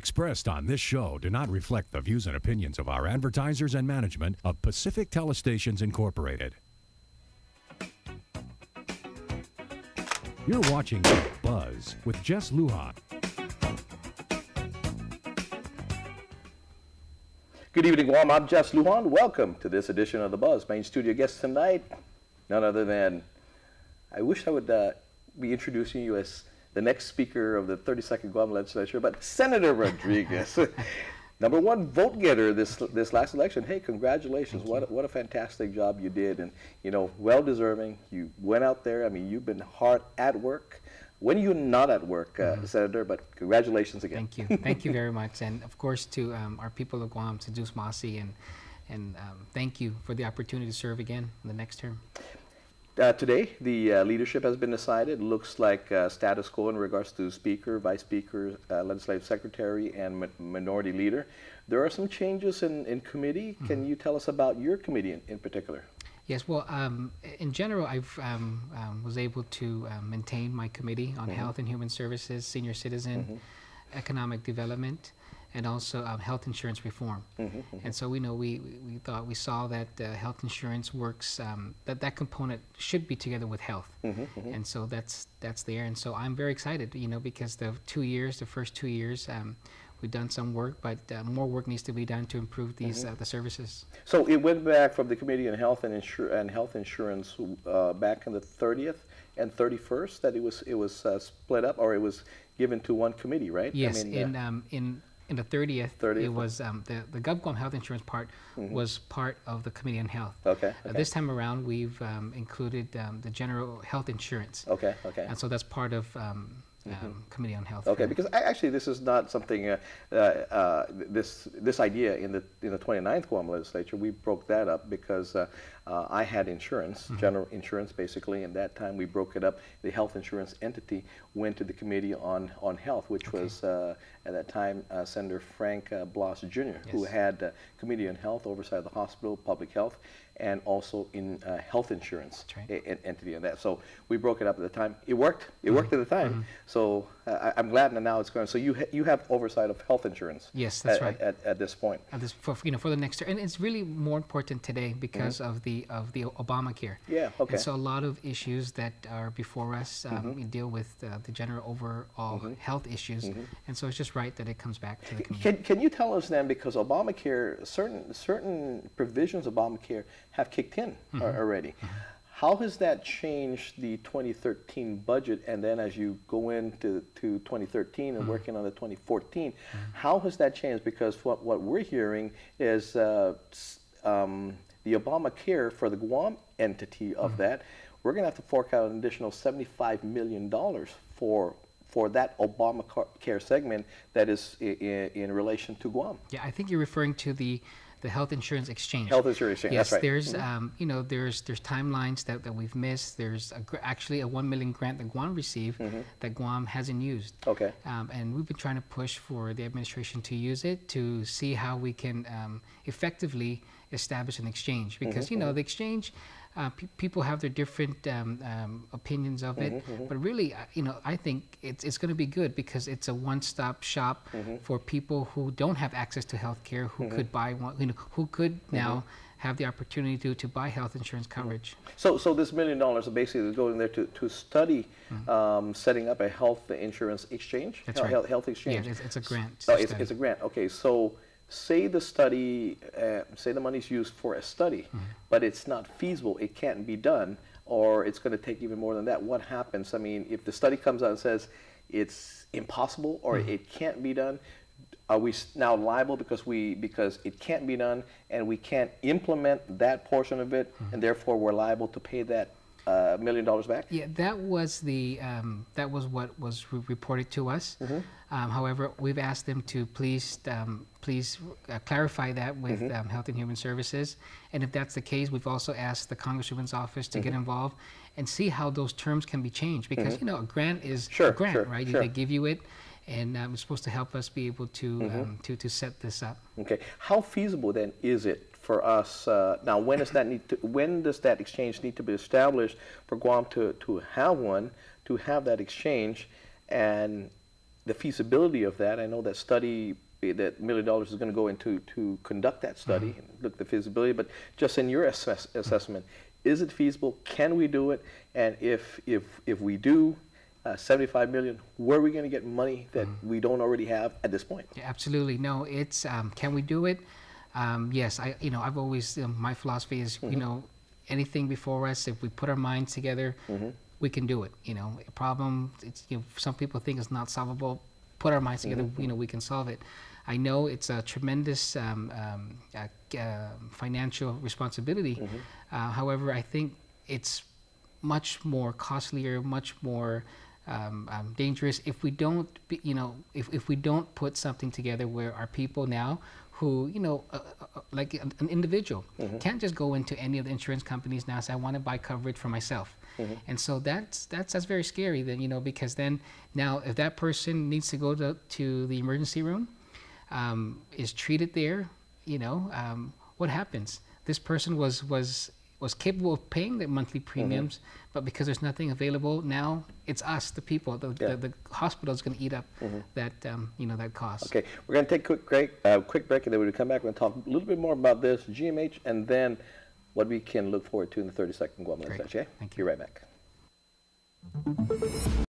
expressed on this show do not reflect the views and opinions of our advertisers and management of Pacific Telestations Incorporated. You're watching Buzz with Jess Lujan. Good evening, Guam. I'm Jess Lujan. Welcome to this edition of The Buzz. Main studio guest tonight, none other than, I wish I would be introducing you as the next speaker of the 32nd Guam Legislature, but Senator Rodriguez, number one vote getter this last election. Hey, congratulations! What a fantastic job you did, and you know, well deserving. You went out there. I mean, you've been hard at work. When you're not at work, Senator, but congratulations again. Thank you. Thank you very much. And of course to our people of Guam, to Deuce Masi, and thank you for the opportunity to serve again in the next term. Today, the leadership has been decided. It looks like status quo in regards to Speaker, Vice Speaker, Legislative Secretary, and Minority Leader. There are some changes in committee. Can you tell us about your committee in particular? Yes, well, in general, I was able to maintain my committee on Health and Human Services, Senior Citizen, Economic Development, and also health insurance reform. And so we saw that health insurance works, that component should be together with health. And so that's there. And so I'm very excited, you know, because the first 2 years, we've done some work, but more work needs to be done to improve these the services. So it went back from the Committee on Health and Health Insurance back in the 30th and 31st that it was split up, or it was given to one committee, right? Yes, I mean, in the 30th, it was the GovGuam health insurance part was part of the Committee on Health. Okay. This time around, we've included the general health insurance. Okay. And so that's part of Committee on Health. Okay, because actually this is not something, this idea in the 29th Guam Legislature, we broke that up because I had insurance, general insurance basically, and that time we broke it up. The health insurance entity went to the Committee on Health, which was at that time Senator Frank Bloss Jr., who had Committee on Health, oversight of the hospital, public health, and also in health insurance entity and that. So we broke it up at the time. It worked. It worked at the time. So I'm glad that now it's going. So you have oversight of health insurance. Yes, that's right. At this point. For the next term, and it's really more important today because of the Obamacare. Yeah. Okay. And so a lot of issues that are before us we deal with the general overall health issues, and so it's just right that it comes back to the community. Can you tell us then, because Obamacare, certain provisions of Obamacare have kicked in already. How has that changed the 2013 budget, and then as you go into 2013 and working on the 2014, how has that changed? Because what we're hearing is the Obamacare for the Guam entity of that, we're going to have to fork out an additional $75 million for that Obamacare segment that is in relation to Guam. Yeah, I think you're referring to the health insurance exchange. Health insurance exchange, yes, that's right. There's there's timelines that we've missed. There's actually a $1 million grant that Guam received that Guam hasn't used. Okay. And we've been trying to push for the administration to use it to see how we can effectively establish an exchange, because you know, the exchange, people have their different opinions of it, but really, I think it's going to be good because it's a one-stop shop for people who don't have access to health care, who could buy one, who could now have the opportunity to buy health insurance coverage. So this $1 million basically is going there to study setting up a health insurance exchange. That's right. Health exchange. Yeah, it's a grant. Oh, it's a grant. Okay, so say the study, say the money's used for a study, but it's not feasible, it can't be done, or it's going to take even more than that. What happens? I mean, if the study comes out and says it's impossible or it can't be done, are we now liable because it can't be done and we can't implement that portion of it, and therefore we're liable to pay that $1 million back? Yeah, that was what was reported to us. However, we've asked them to please clarify that with Health and Human Services, and if that's the case, we've also asked the Congresswoman's office to get involved and see how those terms can be changed, because a grant is a grant, right? They give you it, and it's supposed to help us be able to set this up. Okay, how feasible then is it for us now? When does that exchange need to be established for Guam to have one, to have that exchange, and the feasibility of that. I know that study, that $1 million is going to go into to conduct that study and look at the feasibility, but just in your assessment, is it feasible? Can we do it? And if we do, 75 million, where are we going to get money that we don't already have at this point? Yeah, absolutely. No, it's can we do it? Yes, I've always my philosophy is anything before us, if we put our minds together, we can do it. A problem, it's some people think it's not solvable. Put our minds together, we can solve it. I know it's a tremendous financial responsibility. However, I think it's much more costlier, much more dangerous if we don't, if we don't put something together where our people now, who like an individual, can't just go into any of the insurance companies now and say, I want to buy coverage for myself. And so that's very scary then, because then now if that person needs to go to the emergency room, is treated there, what happens? This person was capable of paying the monthly premiums, but because there's nothing available now, it's us, the people, the hospital is going to eat up that that cost. Okay, we're going to take a quick break, and then when we come back, we're going to talk a little bit more about this GMH, and then what we can look forward to in the 30-second Guam. Okay, Thank you. Be right back.